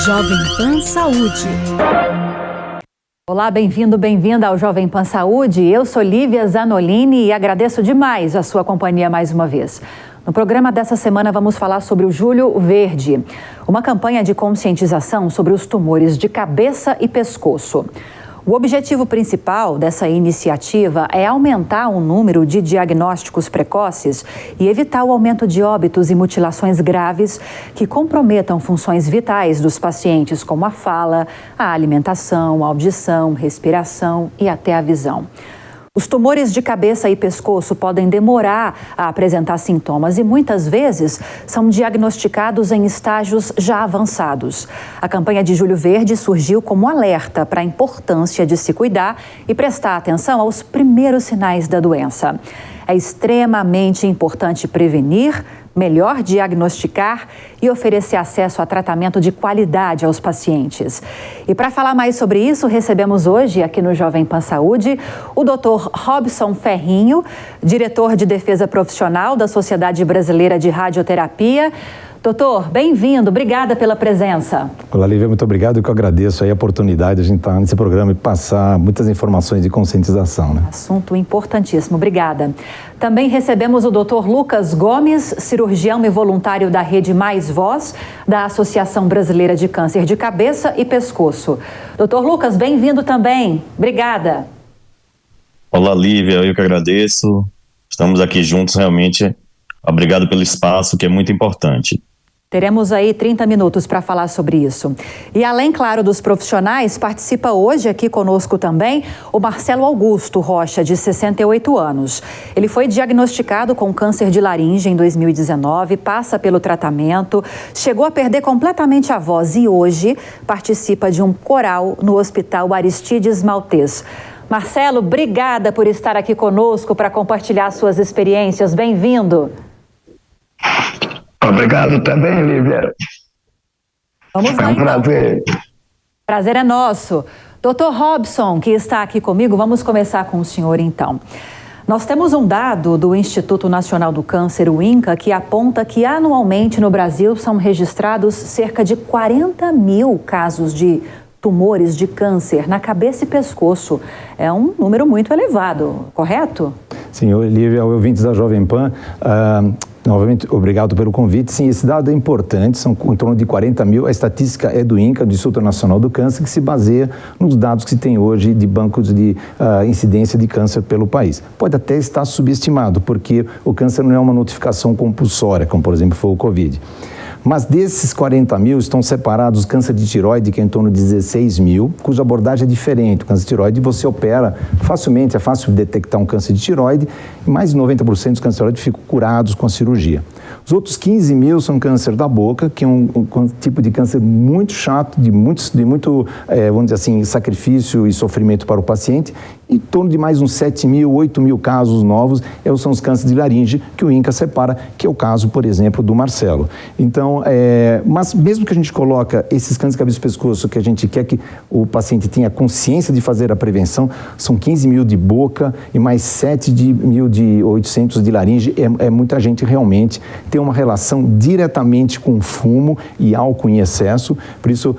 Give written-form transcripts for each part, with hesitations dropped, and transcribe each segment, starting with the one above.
Jovem Pan Saúde. Olá, bem-vindo, bem-vinda ao Jovem Pan Saúde. Eu sou Lívia Zanolini e agradeço demais a sua companhia mais uma vez. No programa dessa semana vamos falar sobre o Julho Verde, uma campanha de conscientização sobre os tumores de cabeça e pescoço. O objetivo principal dessa iniciativa é aumentar o número de diagnósticos precoces e evitar o aumento de óbitos e mutilações graves que comprometam funções vitais dos pacientes, como a fala, a alimentação, a audição, respiração e até a visão. Os tumores de cabeça e pescoço podem demorar a apresentar sintomas e muitas vezes são diagnosticados em estágios já avançados. A campanha de Julho Verde surgiu como alerta para a importância de se cuidar e prestar atenção aos primeiros sinais da doença. É extremamente importante prevenir, melhor diagnosticar e oferecer acesso a tratamento de qualidade aos pacientes. E para falar mais sobre isso, recebemos hoje aqui no Jovem Pan Saúde o Dr. Robson Ferrinho, diretor de defesa profissional da Sociedade Brasileira de Radioterapia. Doutor, bem-vindo, obrigada pela presença. Olá, Lívia, muito obrigado, eu que agradeço aí a oportunidade de a gente estar nesse programa e passar muitas informações de conscientização, né? Assunto importantíssimo, obrigada. Também recebemos o Dr. Lucas Gomes, cirurgião e voluntário da Rede Mais Voz, da Associação Brasileira de Câncer de Cabeça e Pescoço. Dr. Lucas, bem-vindo também, obrigada. Olá, Lívia, eu que agradeço, estamos aqui juntos realmente, obrigado pelo espaço que é muito importante. Teremos aí 30 minutos para falar sobre isso. E além, claro, dos profissionais, participa hoje aqui conosco também o Marcelo Augusto Rocha, de 68 anos. Ele foi diagnosticado com câncer de laringe em 2019, passa pelo tratamento, chegou a perder completamente a voz e hoje participa de um coral no Hospital Aristides Maltês. Marcelo, obrigada por estar aqui conosco para compartilhar suas experiências. Bem-vindo. Obrigado também, Lívia. Vamos lá, é um prazer. Prazer é nosso. Dr. Robson, que está aqui comigo, vamos começar com o senhor então. Nós temos um dado do Instituto Nacional do Câncer, o INCA, que aponta que anualmente no Brasil são registrados cerca de 40 mil casos de tumores de câncer na cabeça e pescoço. É um número muito elevado, correto? Sim, Lívia, ouvintes da Jovem Pan, novamente, obrigado pelo convite. Sim, esse dado é importante, são em torno de 40 mil. A estatística é do INCA, do Instituto Nacional do Câncer, que se baseia nos dados que se tem hoje de bancos de incidência de câncer pelo país. Pode até estar subestimado, porque o câncer não é uma notificação compulsória, como por exemplo foi o Covid. Mas desses 40 mil estão separados câncer de tireoide, que é em torno de 16 mil, cuja abordagem é diferente. O câncer de tireoide você opera facilmente, é fácil detectar um câncer de tireoide, e mais de 90% dos cânceres de tireoide ficam curados com a cirurgia. Os outros 15 mil são câncer da boca, que é um tipo de câncer muito chato, de muito vamos dizer assim, sacrifício e sofrimento para o paciente. Em torno de mais uns 7 mil, 8 mil casos novos são os cânceres de laringe que o INCA separa, que é o caso, por exemplo, do Marcelo. Então, mas mesmo que a gente coloca esses cânceres de cabeça e pescoço, que a gente quer que o paciente tenha consciência de fazer a prevenção, são 15 mil de boca e mais 7.800 de laringe. É muita gente realmente. Tem uma relação diretamente com fumo e álcool em excesso, por isso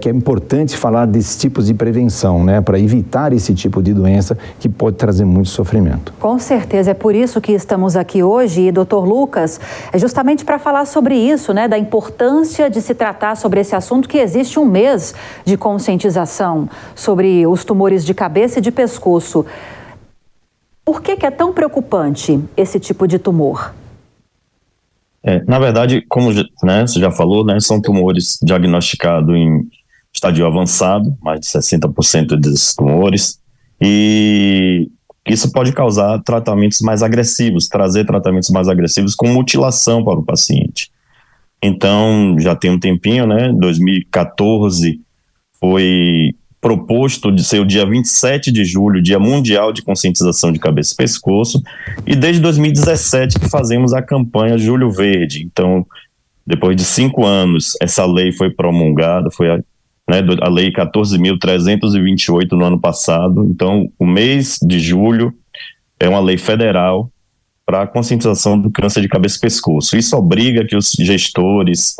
que é importante falar desses tipos de prevenção, né, para evitar esse tipo de doença que pode trazer muito sofrimento. Com certeza, é por isso que estamos aqui hoje. E, doutor Lucas, é justamente para falar sobre isso, né, da importância de se tratar sobre esse assunto, que existe um mês de conscientização sobre os tumores de cabeça e de pescoço. Por que é tão preocupante esse tipo de tumor? Na verdade, como você já falou, são tumores diagnosticados em estadio avançado, mais de 60% desses tumores, e isso pode causar tratamentos mais agressivos, trazer tratamentos mais agressivos com mutilação para o paciente. Então, já tem um tempinho, 2014 foi proposto de ser o dia 27 de julho, Dia Mundial de Conscientização de Cabeça e Pescoço, e desde 2017 que fazemos a campanha Julho Verde. Então, depois de 5 anos, essa lei foi promulgada, foi a Lei 14.328 no ano passado. Então, o mês de julho é uma lei federal para a conscientização do câncer de cabeça e pescoço. Isso obriga que os gestores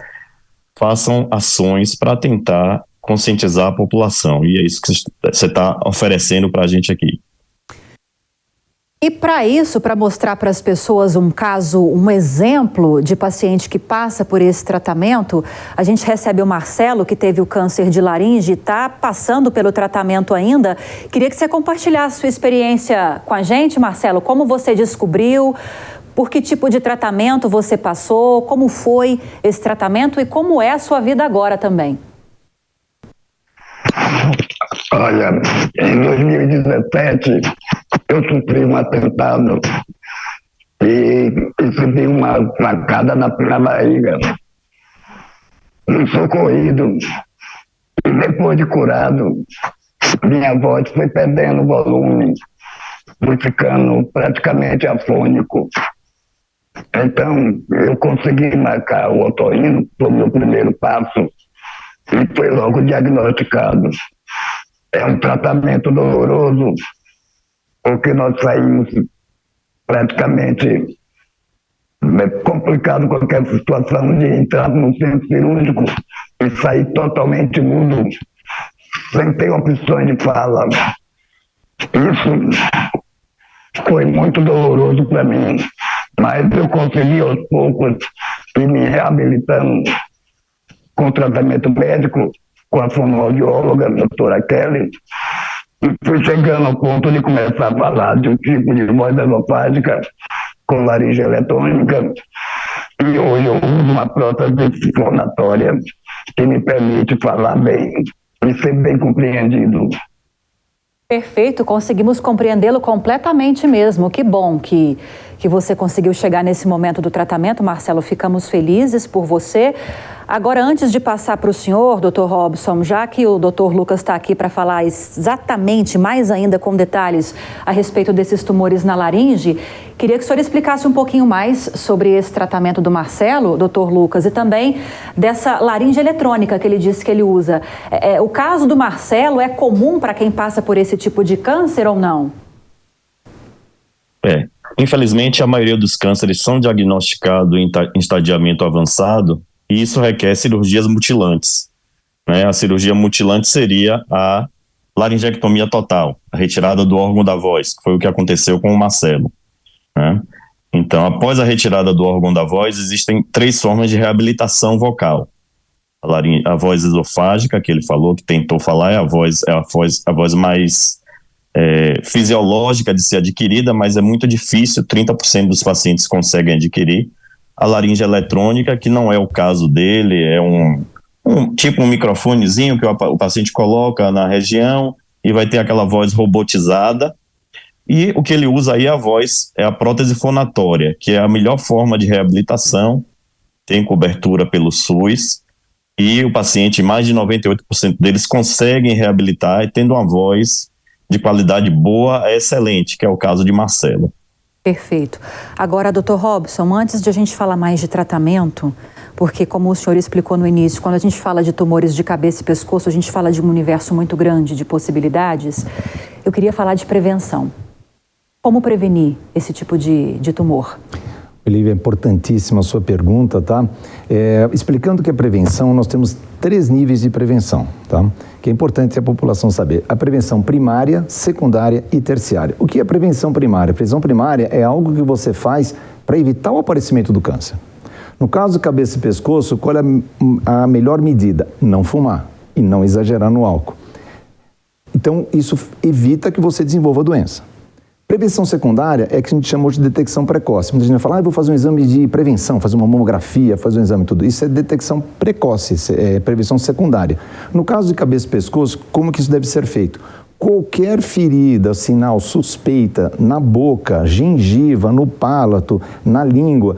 façam ações para tentar conscientizar a população, e é isso que você está oferecendo para a gente aqui. E para isso, para mostrar para as pessoas um caso, um exemplo de paciente que passa por esse tratamento, a gente recebe o Marcelo, que teve o câncer de laringe e está passando pelo tratamento ainda. Queria que você compartilhasse sua experiência com a gente, Marcelo. Como você descobriu, por que tipo de tratamento você passou, como foi esse tratamento e como é a sua vida agora também? Olha, em 2017 eu sofri um atentado e recebi uma facada na barriga. Fui socorrido e depois de curado, minha voz foi perdendo volume, fui ficando praticamente afônico. Então eu consegui marcar o otorrino, foi o meu primeiro passo, e foi logo diagnosticado. É um tratamento doloroso, porque nós saímos praticamente complicado qualquer situação de entrar no centro cirúrgico e sair totalmente mudo, sem ter opções de fala. Isso foi muito doloroso para mim, mas eu consegui aos poucos ir me reabilitando com tratamento médico, com a fonoaudióloga, a doutora Kelly, e fui chegando ao ponto de começar a falar de um tipo de voz esofágica com laringe eletrônica, e hoje eu uso uma prótese fonatória que me permite falar bem e ser bem compreendido. Perfeito, conseguimos compreendê-lo completamente mesmo. Que bom que você conseguiu chegar nesse momento do tratamento, Marcelo. Ficamos felizes por você. Agora, antes de passar para o senhor, Dr. Robson, já que o Dr. Lucas está aqui para falar exatamente, mais ainda com detalhes, a respeito desses tumores na laringe, queria que o senhor explicasse um pouquinho mais sobre esse tratamento do Marcelo, Dr. Lucas, e também dessa laringe eletrônica que ele disse que ele usa. O caso do Marcelo é comum para quem passa por esse tipo de câncer ou não? Infelizmente, a maioria dos cânceres são diagnosticados em estadiamento avançado, e isso requer cirurgias mutilantes, né? A cirurgia mutilante seria a laringectomia total, a retirada do órgão da voz, que foi o que aconteceu com o Marcelo, né? Então, após a retirada do órgão da voz, existem 3 formas de reabilitação vocal. A voz esofágica, que ele falou, que tentou falar, é a voz mais fisiológica de ser adquirida, mas é muito difícil, 30% dos pacientes conseguem adquirir. A laringe eletrônica, que não é o caso dele, é um microfonezinho que o paciente coloca na região e vai ter aquela voz robotizada. E o que ele usa aí é a prótese fonatória, que é a melhor forma de reabilitação, tem cobertura pelo SUS, e o paciente, mais de 98% deles conseguem reabilitar e tendo uma voz de qualidade boa a excelente, que é o caso de Marcelo. Perfeito. Agora, Dr. Robson, antes de a gente falar mais de tratamento, porque como o senhor explicou no início, quando a gente fala de tumores de cabeça e pescoço, a gente fala de um universo muito grande de possibilidades, eu queria falar de prevenção. Como prevenir esse tipo de tumor? Olivia, é importantíssima a sua pergunta, tá? Explicando que a prevenção, nós temos 3 níveis de prevenção, tá? Que é importante a população saber. A prevenção primária, secundária e terciária. O que é prevenção primária? A prevenção primária é algo que você faz para evitar o aparecimento do câncer. No caso de cabeça e pescoço, qual é a melhor medida? Não fumar e não exagerar no álcool. Então, isso evita que você desenvolva a doença. Prevenção secundária é que a gente chamou de detecção precoce. Muita gente fala, vou fazer um exame de prevenção, fazer uma mamografia, fazer um exame, tudo. Isso é detecção precoce, é prevenção secundária. No caso de cabeça e pescoço, como que isso deve ser feito? Qualquer ferida, sinal suspeita na boca, gengiva, no palato, na língua,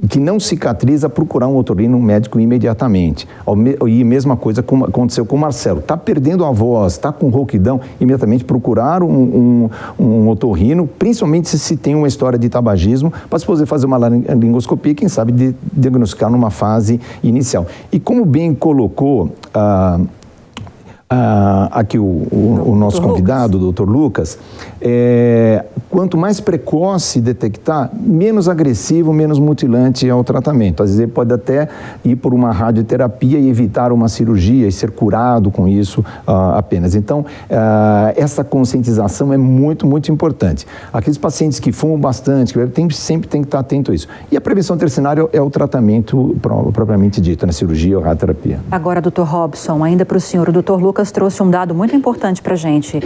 que não cicatriza, procurar um otorrino, um médico imediatamente. E mesma coisa como aconteceu com o Marcelo. Está perdendo a voz, está com rouquidão, imediatamente procurar um otorrino, principalmente se tem uma história de tabagismo, para se poder fazer uma laringoscopia, quem sabe diagnosticar numa fase inicial. E como bem colocou aqui o nosso convidado, o Dr. Lucas, quanto mais precoce detectar, menos agressivo, menos mutilante é o tratamento. Às vezes ele pode até ir por uma radioterapia e evitar uma cirurgia e ser curado com isso apenas. Então, essa conscientização é muito, muito importante. Aqueles pacientes que fumam bastante, sempre tem que estar atento a isso. E a prevenção terciária é o tratamento propriamente dito, na cirurgia ou radioterapia. Agora, Dr. Robson, ainda para o senhor, o Dr. Lucas trouxe um dado muito importante para a gente.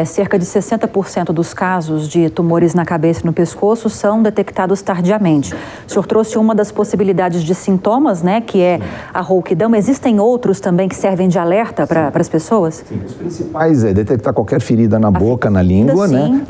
Cerca de 60% dos casos de tumores na cabeça e no pescoço são detectados tardiamente. O senhor trouxe uma das possibilidades de sintomas, né, que é a rouquidão. Existem outros também que servem de alerta para as pessoas? Sim, os principais é detectar qualquer ferida na boca, na língua, né?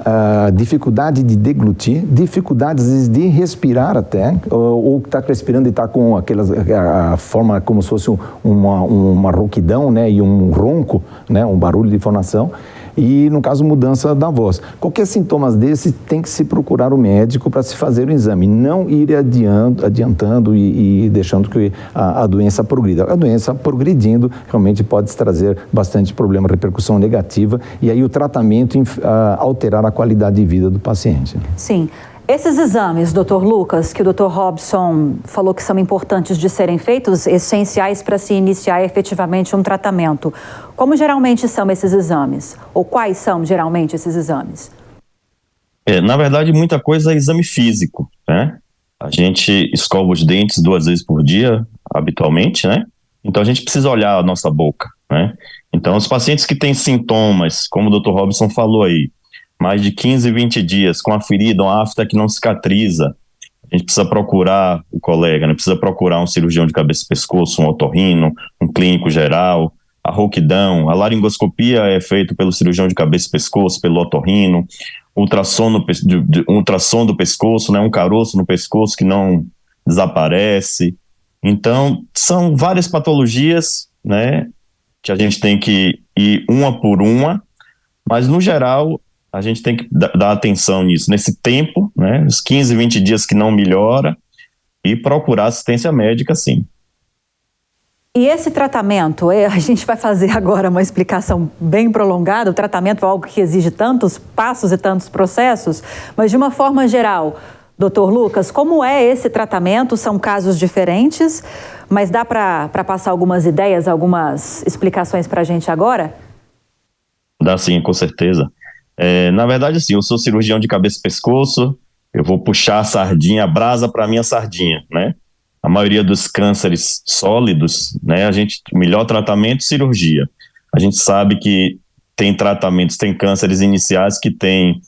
Dificuldade de deglutir, dificuldades de respirar até, ou está respirando e está com a forma como se fosse uma rouquidão, né, e um ronco, né, um barulho de fonação, e no caso mudança da voz. Qualquer sintomas desse tem que se procurar o médico para se fazer o exame, não ir adiantando e deixando que a doença progrida. A doença progredindo realmente pode trazer bastante problema, repercussão negativa, e aí o tratamento alterar a qualidade de vida do paciente. Sim. Esses exames, Dr. Lucas, que o Dr. Robson falou que são importantes de serem feitos, essenciais para se iniciar efetivamente um tratamento, como geralmente são esses exames? Ou quais são geralmente esses exames? Na verdade, muita coisa é exame físico, né? A gente escova os dentes 2 vezes por dia, habitualmente, né? Então a gente precisa olhar a nossa boca, né? Então os pacientes que têm sintomas, como o Dr. Robson falou aí, mais de 15, 20 dias com a ferida, uma afta que não cicatriza, a gente precisa procurar o colega, né? Precisa procurar um cirurgião de cabeça e pescoço, um otorrino, um clínico geral. A rouquidão, a laringoscopia é feita pelo cirurgião de cabeça e pescoço, pelo otorrino, ultrassom do pescoço, né? Um caroço no pescoço que não desaparece. Então, são várias patologias, né, que a gente tem que ir uma por uma, mas no geral a gente tem que dar atenção nisso, nesse tempo, né, os 15, 20 dias que não melhora, e procurar assistência médica, sim. E esse tratamento, a gente vai fazer agora uma explicação bem prolongada, o tratamento é algo que exige tantos passos e tantos processos, mas de uma forma geral, Dr. Lucas, como é esse tratamento? São casos diferentes, mas dá para passar algumas ideias, algumas explicações para a gente agora? Dá sim, com certeza. Na verdade, assim, eu sou cirurgião de cabeça e pescoço, eu vou puxar a sardinha, a brasa para a minha sardinha, né? A maioria dos cânceres sólidos, né, o melhor tratamento, cirurgia. A gente sabe que tem tratamentos, tem cânceres iniciais que têm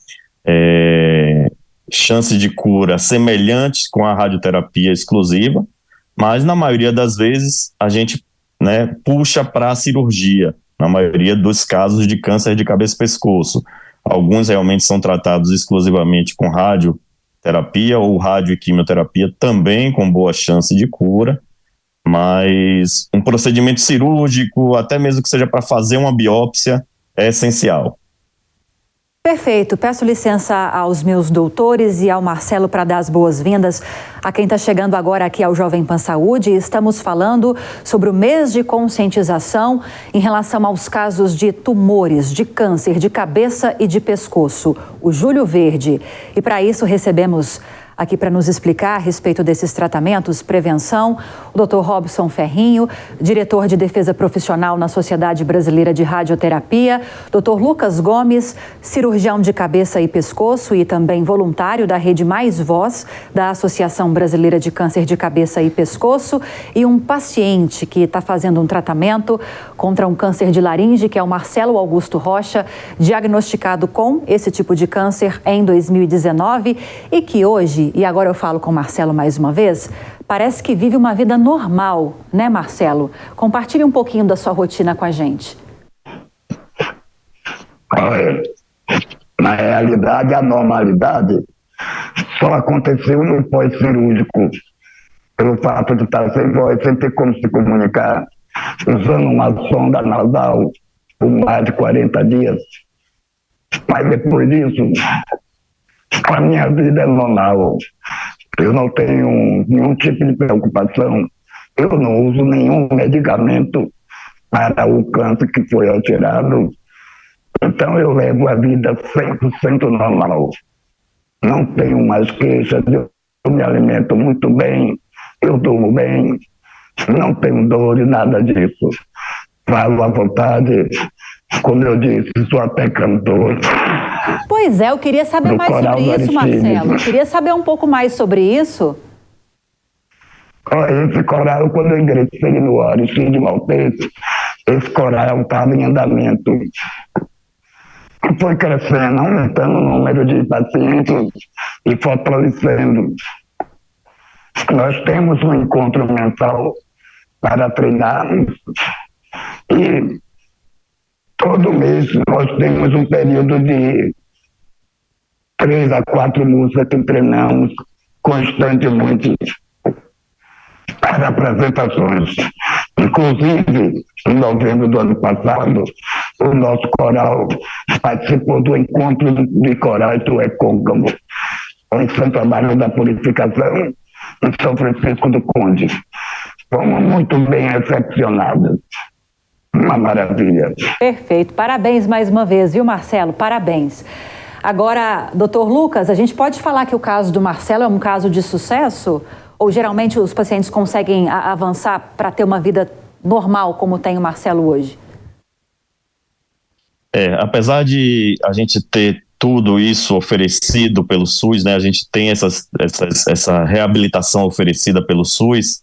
chances de cura semelhantes com a radioterapia exclusiva, mas na maioria das vezes a gente, né, puxa para a cirurgia, na maioria dos casos de câncer de cabeça e pescoço. Alguns realmente são tratados exclusivamente com radioterapia ou rádio e quimioterapia, também com boa chance de cura, mas um procedimento cirúrgico, até mesmo que seja para fazer uma biópsia, é essencial. Perfeito. Peço licença aos meus doutores e ao Marcelo para dar as boas-vindas a quem está chegando agora aqui ao Jovem Pan Saúde. Estamos falando sobre o mês de conscientização em relação aos casos de tumores, de câncer, de cabeça e de pescoço, o Julho Verde. E para isso recebemos aqui para nos explicar a respeito desses tratamentos, prevenção, o Dr. Robson Ferrinho, diretor de defesa profissional na Sociedade Brasileira de Radioterapia, Dr. Lucas Gomes, cirurgião de cabeça e pescoço e também voluntário da Rede Mais Voz, da Associação Brasileira de Câncer de Cabeça e Pescoço, e um paciente que está fazendo um tratamento contra um câncer de laringe, que é o Marcelo Augusto Rocha, diagnosticado com esse tipo de câncer em 2019 e que hoje, e agora eu falo com o Marcelo mais uma vez, parece que vive uma vida normal, né, Marcelo? Compartilhe um pouquinho da sua rotina com a gente. Na realidade, a normalidade só aconteceu no pós-cirúrgico, pelo fato de estar sem voz, sem ter como se comunicar, usando uma sonda nasal por mais de 40 dias. Mas depois disso, a minha vida é normal. Eu não tenho nenhum tipo de preocupação. Eu não uso nenhum medicamento para o câncer que foi retirado. Então eu levo a vida 100% normal. Não tenho mais queixas, eu me alimento muito bem, eu durmo bem, não tenho dor e nada disso. Falo à vontade, como eu disse, sou até cantor. Pois é, eu queria saber mais sobre isso, Marcelo. Eu queria saber um pouco mais sobre isso. Esse coral, quando eu ingressei no Aristide Maltese, esse coral estava em andamento. Foi crescendo, aumentando o número de pacientes e fortalecendo. Nós temos um encontro mensal para treinarmos e todo mês nós temos um período de 3 a 4 músicas que treinamos constantemente para apresentações. Inclusive, em novembro do ano passado, o nosso coral participou do encontro de corais do Recôncavo, em Santo Amaro da Purificação, em São Francisco do Conde. Fomos muito bem recepcionados. Uma maravilha. Perfeito. Parabéns mais uma vez, viu, Marcelo? Parabéns. Agora, doutor Lucas, a gente pode falar que o caso do Marcelo é um caso de sucesso? Ou geralmente os pacientes conseguem avançar para ter uma vida normal, como tem o Marcelo hoje? Apesar de a gente ter tudo isso oferecido pelo SUS, né, a gente tem essa reabilitação oferecida pelo SUS,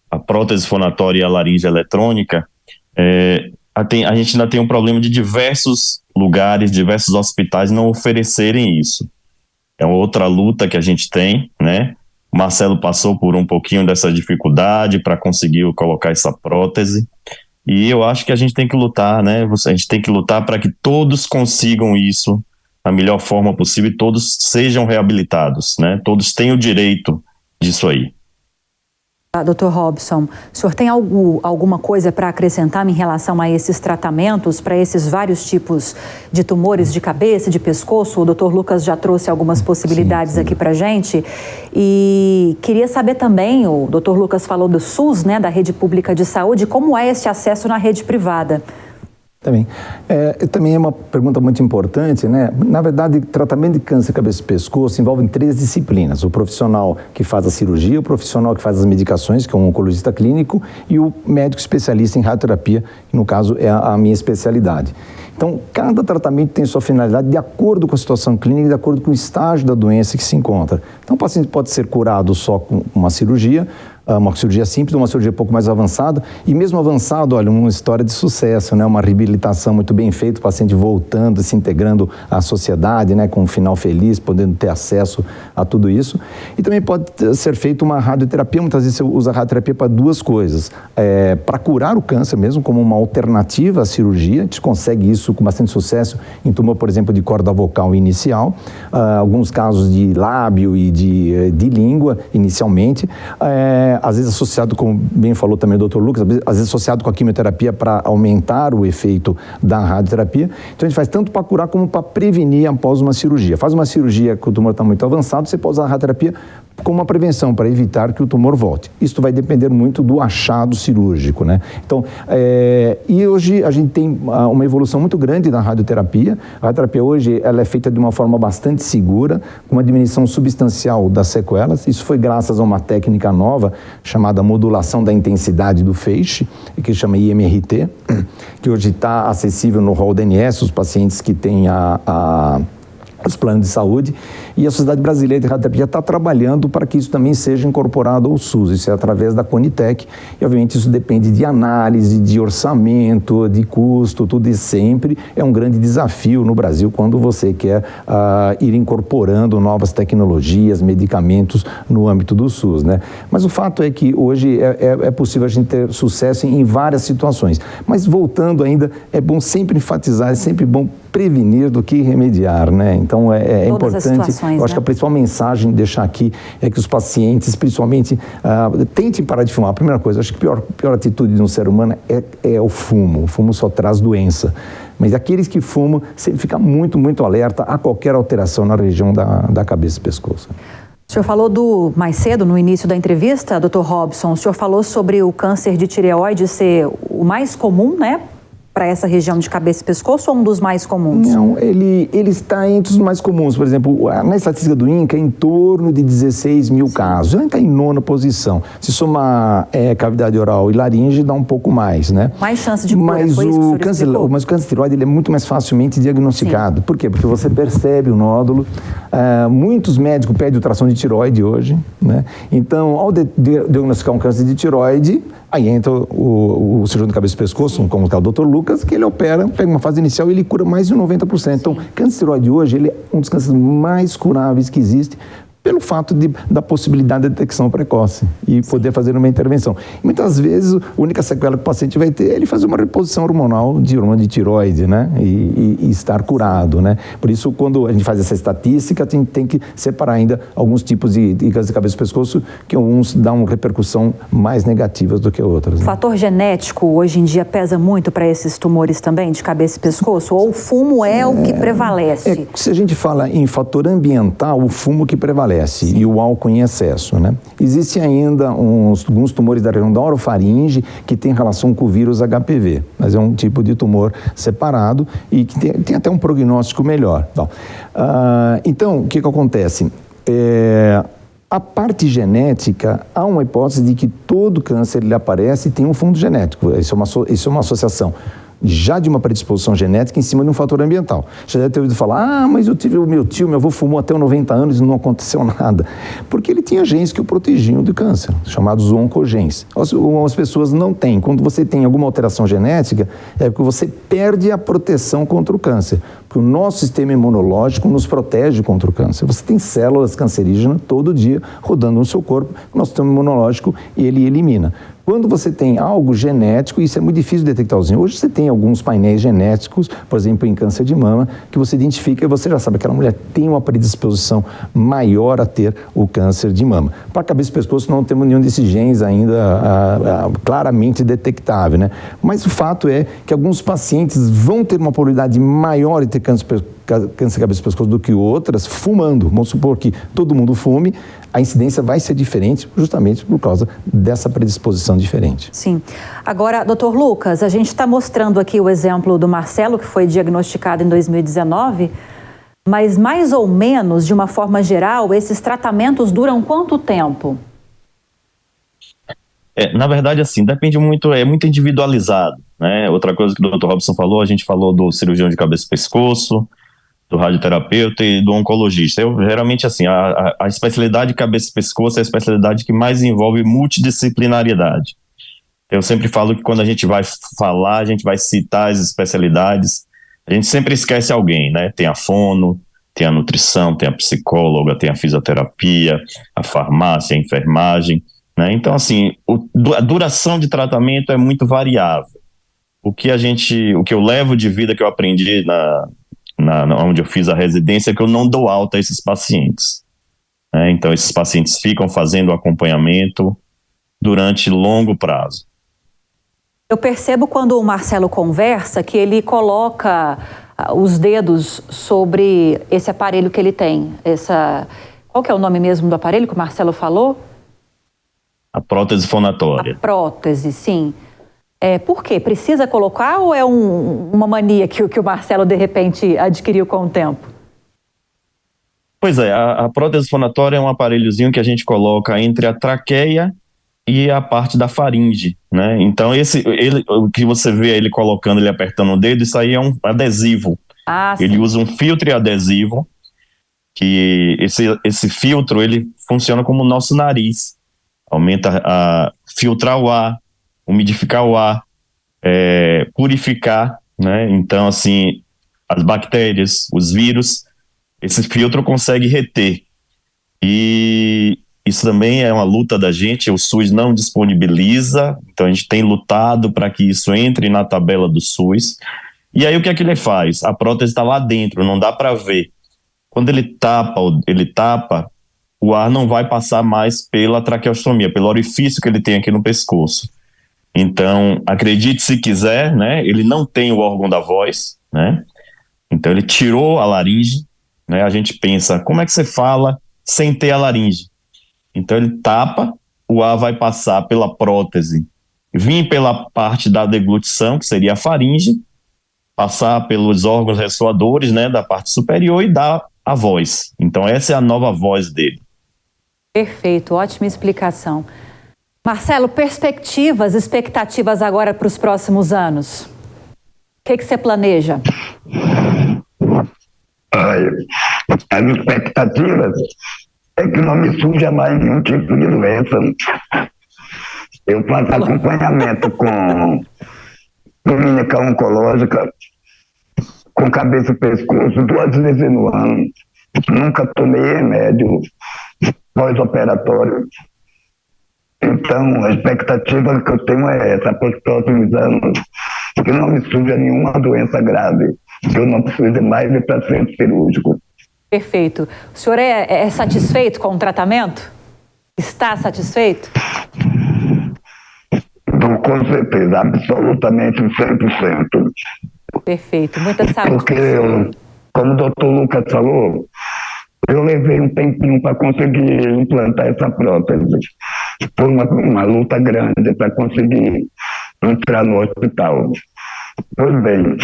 a prótese fonatória e a laringe eletrônica, a gente ainda tem um problema de diversos lugares, diversos hospitais não oferecerem isso. É outra luta que a gente tem, né? O Marcelo passou por um pouquinho dessa dificuldade para conseguir colocar essa prótese. E eu acho que a gente tem que lutar, né? A gente tem que lutar para que todos consigam isso da melhor forma possível e todos sejam reabilitados, né? Todos têm o direito disso aí. Dr. Robson, o senhor tem alguma coisa para acrescentar em relação a esses tratamentos, para esses vários tipos de tumores de cabeça, de pescoço? O Dr. Lucas já trouxe algumas possibilidades aqui para a gente. E queria saber também, o Dr. Lucas falou do SUS, né, da rede pública de saúde, como é esse acesso na rede privada? Também é uma pergunta muito importante, né? Na verdade, tratamento de câncer de cabeça e pescoço envolve 3 disciplinas: o profissional que faz a cirurgia, o profissional que faz as medicações, que é um oncologista clínico, e o médico especialista em radioterapia, que no caso é a minha especialidade. Então, cada tratamento tem sua finalidade de acordo com a situação clínica, de acordo com o estágio da doença que se encontra. Então, o paciente pode ser curado só com uma cirurgia simples, uma cirurgia um pouco mais avançada, e mesmo avançado, olha, uma história de sucesso, né? Uma reabilitação muito bem feita, o paciente voltando, se integrando à sociedade, né? Com um final feliz, podendo ter acesso a tudo isso. E também pode ser feita uma radioterapia, muitas vezes você usa a radioterapia para 2 coisas, para curar o câncer mesmo, como uma alternativa à cirurgia, a gente consegue isso com bastante sucesso em tumor, por exemplo, de corda vocal inicial, alguns casos de lábio e de língua inicialmente, às vezes associado, como bem falou também o Dr. Lucas, às vezes associado com a quimioterapia para aumentar o efeito da radioterapia. Então a gente faz tanto para curar como para prevenir após uma cirurgia. Faz uma cirurgia que o tumor está muito avançado, você pode usar a radioterapia como uma prevenção para evitar que o tumor volte. Isso vai depender muito do achado cirúrgico, né? Então, e hoje a gente tem uma evolução muito grande da radioterapia. A radioterapia hoje ela é feita de uma forma bastante segura, com uma diminuição substancial das sequelas. Isso foi graças a uma técnica nova chamada modulação da intensidade do feixe, que chama IMRT, que hoje está acessível no rol DNS, os pacientes que têm os planos de saúde, e a Sociedade Brasileira de Radioterapia está trabalhando para que isso também seja incorporado ao SUS, isso é através da Conitec, e obviamente isso depende de análise, de orçamento, de custo, tudo e sempre é um grande desafio no Brasil quando você quer ir incorporando novas tecnologias, medicamentos no âmbito do SUS, né? Mas o fato é que hoje é possível a gente ter sucesso em várias situações, mas voltando ainda, é bom sempre enfatizar, é sempre bom prevenir do que remediar, né? Então é importante, eu acho que a principal mensagem de deixar aqui é que os pacientes, principalmente, tentem parar de fumar. A primeira coisa, acho que a pior atitude de um ser humano é o fumo. O fumo só traz doença. Mas aqueles que fumam, sempre fica muito, muito alerta a qualquer alteração na região da cabeça e pescoço. O senhor falou mais cedo, no início da entrevista, Dr. Robson, o senhor falou sobre o câncer de tireoide ser o mais comum, né? Para essa região de cabeça e pescoço, ou um dos mais comuns? Não, ele está entre os mais comuns. Por exemplo, na estatística do INCA, em torno de 16 mil casos. Já está em 9ª posição. Se somar cavidade oral e laringe, dá um pouco mais, né? Mais chance de cura, mas foi isso que o senhor explicou? Mas o câncer de tireoide ele é muito mais facilmente diagnosticado. Sim. Por quê? Porque você percebe o nódulo. Muitos médicos pedem ultrassom de tireoide hoje, né? Então, ao diagnosticar um câncer de tireoide, aí entra o cirurgião de cabeça e pescoço, como é o Dr. Lucas, que ele opera, pega uma fase inicial e ele cura mais de 90%. Então, câncer de tireoide hoje, ele é um dos cânceres mais curáveis que existe, pelo fato da possibilidade de detecção precoce e poder fazer uma intervenção. E muitas vezes, a única sequela que o paciente vai ter é ele fazer uma reposição hormonal de hormônio de tireoide, né? E estar curado, né? Por isso, quando a gente faz essa estatística, tem que separar ainda alguns tipos de câncer de cabeça e pescoço, que uns dão uma repercussão mais negativas do que outras. Né? O fator genético, hoje em dia, pesa muito para esses tumores também, de cabeça e pescoço? Ou o fumo é o que prevalece? Se a gente fala em fator ambiental, o fumo que prevalece. Sim. E o álcool em excesso, né? Existem ainda alguns tumores da região da orofaringe que tem relação com o vírus HPV, mas é um tipo de tumor separado e que tem até um prognóstico melhor. Então, o que acontece? A parte genética, há uma hipótese de que todo câncer ele aparece e tem um fundo genético. Isso é uma associação já de uma predisposição genética em cima de um fator ambiental. Já deve ter ouvido falar, mas eu tive o meu avô fumou até os 90 anos e não aconteceu nada. Porque ele tinha genes que o protegiam do câncer, chamados oncogenes. As pessoas não têm. Quando você tem alguma alteração genética, é porque você perde a proteção contra o câncer. Porque o nosso sistema imunológico nos protege contra o câncer. Você tem células cancerígenas todo dia rodando no seu corpo, o nosso sistema imunológico ele elimina. Quando você tem algo genético, isso é muito difícil de detectar. Hoje você tem alguns painéis genéticos, por exemplo, em câncer de mama, que você identifica e você já sabe que aquela mulher tem uma predisposição maior a ter o câncer de mama. Para a cabeça e pescoço não temos nenhum desses genes ainda claramente detectável, né? Mas o fato é que alguns pacientes vão ter uma probabilidade maior de ter câncer de cabeça e pescoço do que outras fumando. Vamos supor que todo mundo fume, a incidência vai ser diferente justamente por causa dessa predisposição diferente. Sim. Agora, Dr. Lucas, a gente está mostrando aqui o exemplo do Marcelo, que foi diagnosticado em 2019, mas mais ou menos, de uma forma geral, esses tratamentos duram quanto tempo? Na verdade, assim, depende muito, é muito individualizado, né? Outra coisa que o Dr. Robson falou, a gente falou do cirurgião de cabeça e pescoço, do radioterapeuta e do oncologista. Geralmente, assim, a especialidade de cabeça e pescoço é a especialidade que mais envolve multidisciplinariedade. Eu sempre falo que quando a gente vai falar, a gente vai citar as especialidades, a gente sempre esquece alguém, né? Tem a fono, tem a nutrição, tem a psicóloga, tem a fisioterapia, a farmácia, a enfermagem, né? Então, assim, a duração de tratamento é muito variável. O que eu levo de vida, que eu aprendi onde eu fiz a residência, é que eu não dou alta a esses pacientes. Então, esses pacientes ficam fazendo acompanhamento durante longo prazo. Eu percebo quando o Marcelo conversa que ele coloca os dedos sobre esse aparelho que ele tem. Qual que é o nome mesmo do aparelho que o Marcelo falou? A prótese fonatória. A prótese, sim. Por quê? Precisa colocar ou é uma mania que o Marcelo, de repente, adquiriu com o tempo? Pois é, a prótese fonatória é um aparelhozinho que a gente coloca entre a traqueia e a parte da faringe, né? Então, o que você vê ele colocando, ele apertando o dedo, isso aí é um adesivo. Ele usa um filtro adesivo, que esse filtro, ele funciona como o nosso nariz. Filtrar o ar, umidificar o ar, purificar, né? Então, assim, as bactérias, os vírus, esse filtro consegue reter. E isso também é uma luta da gente, o SUS não disponibiliza, então a gente tem lutado para que isso entre na tabela do SUS. E aí o que é que ele faz? A prótese está lá dentro, não dá para ver. Quando ele tapa, o ar não vai passar mais pela traqueostomia, pelo orifício que ele tem aqui no pescoço. Então, acredite se quiser, né? Ele não tem o órgão da voz, né? Então ele tirou a laringe, né? A gente pensa, como é que você fala sem ter a laringe. Então ele tapa, o ar vai passar pela prótese, vir pela parte da deglutição, que seria a faringe, passar pelos órgãos ressoadores, né, da parte superior e dar a voz. Então essa é a nova voz dele. Perfeito, ótima explicação. Marcelo, expectativas agora para os próximos anos? O que você planeja? As expectativas é que não me surja mais nenhum tipo de doença. Eu faço acompanhamento com clínica oncológica, com cabeça e pescoço 2 vezes no ano. Nunca tomei remédio pós-operatório. Então, a expectativa que eu tenho é essa, para os próximos anos, que não me surja nenhuma doença grave, que eu não precise mais ir para centro cirúrgico. Perfeito. O senhor é satisfeito com o tratamento? Está satisfeito? Com certeza, absolutamente 100%. Perfeito. Muita saúde. Porque, como o doutor Lucas falou, eu levei um tempinho para conseguir implantar essa prótese. Foi uma luta grande para conseguir entrar no hospital. Pois bem,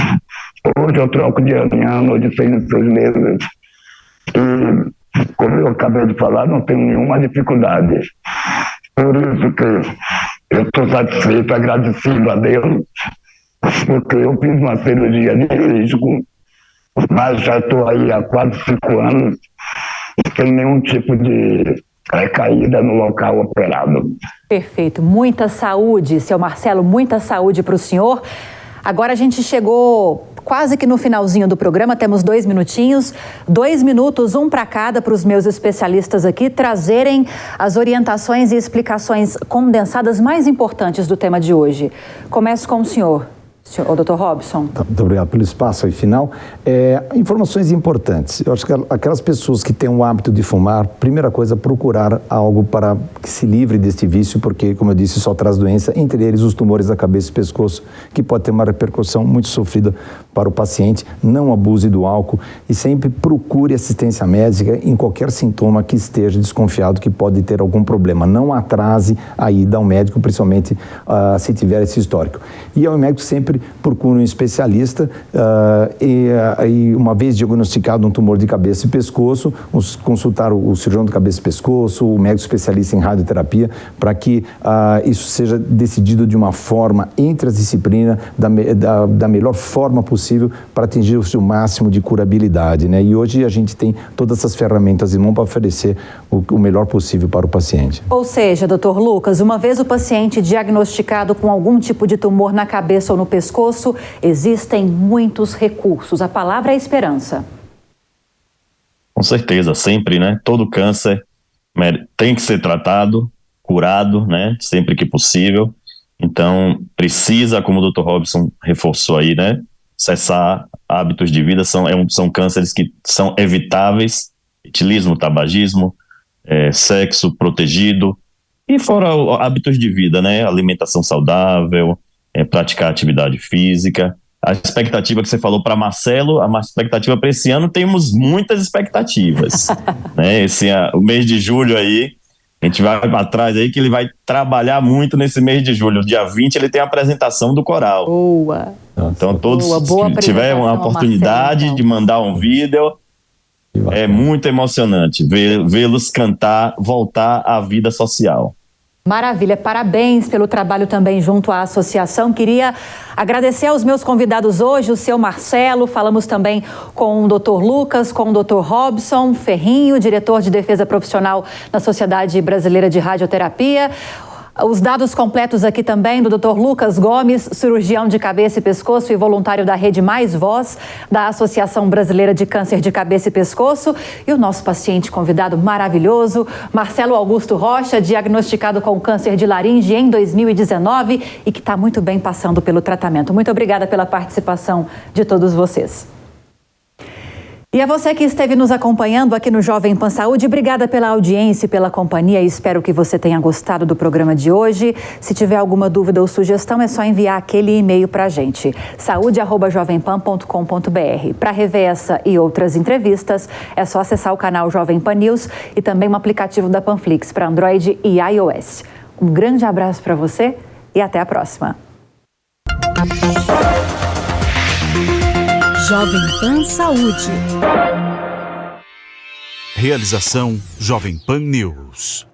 hoje eu troco de ano em ano, de 6 em 6 meses. E, como eu acabei de falar, não tenho nenhuma dificuldade. Por isso que eu estou satisfeito, agradecido a Deus, porque eu fiz uma cirurgia de risco, mas já estou aí há quase 5 anos, sem nenhum tipo de recaída no local operado. Perfeito. Muita saúde, seu Marcelo, muita saúde para o senhor. Agora a gente chegou quase que no finalzinho do programa, temos 2 minutinhos, 2 minutos, um para cada, para os meus especialistas aqui trazerem as orientações e explicações condensadas mais importantes do tema de hoje. Começo com o senhor. O Dr. Robson. Muito obrigado pelo espaço aí final. Informações importantes. Eu acho que aquelas pessoas que têm o hábito de fumar, primeira coisa, procurar algo para que se livre deste vício, porque, como eu disse, só traz doença, entre eles os tumores da cabeça e pescoço, que pode ter uma repercussão muito sofrida para o paciente. Não abuse do álcool e sempre procure assistência médica em qualquer sintoma que esteja desconfiado que pode ter algum problema. Não atrase a ida ao médico, principalmente se tiver esse histórico. E ao médico sempre procure um especialista e uma vez diagnosticado um tumor de cabeça e pescoço, consultar o cirurgião de cabeça e pescoço, o médico especialista em radioterapia, para que isso seja decidido de uma forma entre as disciplinas, da melhor forma possível para atingir o seu máximo de curabilidade, né? E hoje a gente tem todas essas ferramentas em mão para oferecer o melhor possível para o paciente. Ou seja, Dr. Lucas, uma vez o paciente diagnosticado com algum tipo de tumor na cabeça ou no pescoço, existem muitos recursos. A palavra é esperança. Com certeza, sempre, né? Todo câncer tem que ser tratado, curado, né? Sempre que possível. Então, precisa, como o Dr. Robson reforçou aí, né? Cessar hábitos de vida. São cânceres que são evitáveis. Etilismo, tabagismo, sexo protegido. E fora hábitos de vida, né? Alimentação saudável, praticar atividade física. A expectativa que você falou para Marcelo, a expectativa para esse ano, temos muitas expectativas. Né? O mês de julho aí, a gente vai para trás aí que ele vai trabalhar muito nesse mês de julho. Dia 20 ele tem a apresentação do coral. Boa! Então todos que tiverem uma oportunidade Marcelo, de mandar um vídeo, é muito emocionante vê-los cantar, voltar à vida social. Maravilha, parabéns pelo trabalho também junto à associação. Queria agradecer aos meus convidados hoje, o seu Marcelo, falamos também com o Dr. Lucas, com o Dr. Robson Ferrinho, diretor de defesa profissional na Sociedade Brasileira de Radioterapia. Os dados completos aqui também do Dr. Lucas Gomes, cirurgião de cabeça e pescoço e voluntário da Rede Mais Voz, da Associação Brasileira de Câncer de Cabeça e Pescoço, e o nosso paciente convidado maravilhoso, Marcelo Augusto Rocha, diagnosticado com câncer de laringe em 2019 e que está muito bem passando pelo tratamento. Muito obrigada pela participação de todos vocês. E a você que esteve nos acompanhando aqui no Jovem Pan Saúde, obrigada pela audiência e pela companhia. Espero que você tenha gostado do programa de hoje. Se tiver alguma dúvida ou sugestão, é só enviar aquele e-mail para a gente, saude@jovempan.com.br. Para rever essa e outras entrevistas, é só acessar o canal Jovem Pan News e também o aplicativo da Panflix para Android e iOS. Um grande abraço para você e até a próxima. Jovem Pan Saúde. Realização Jovem Pan News.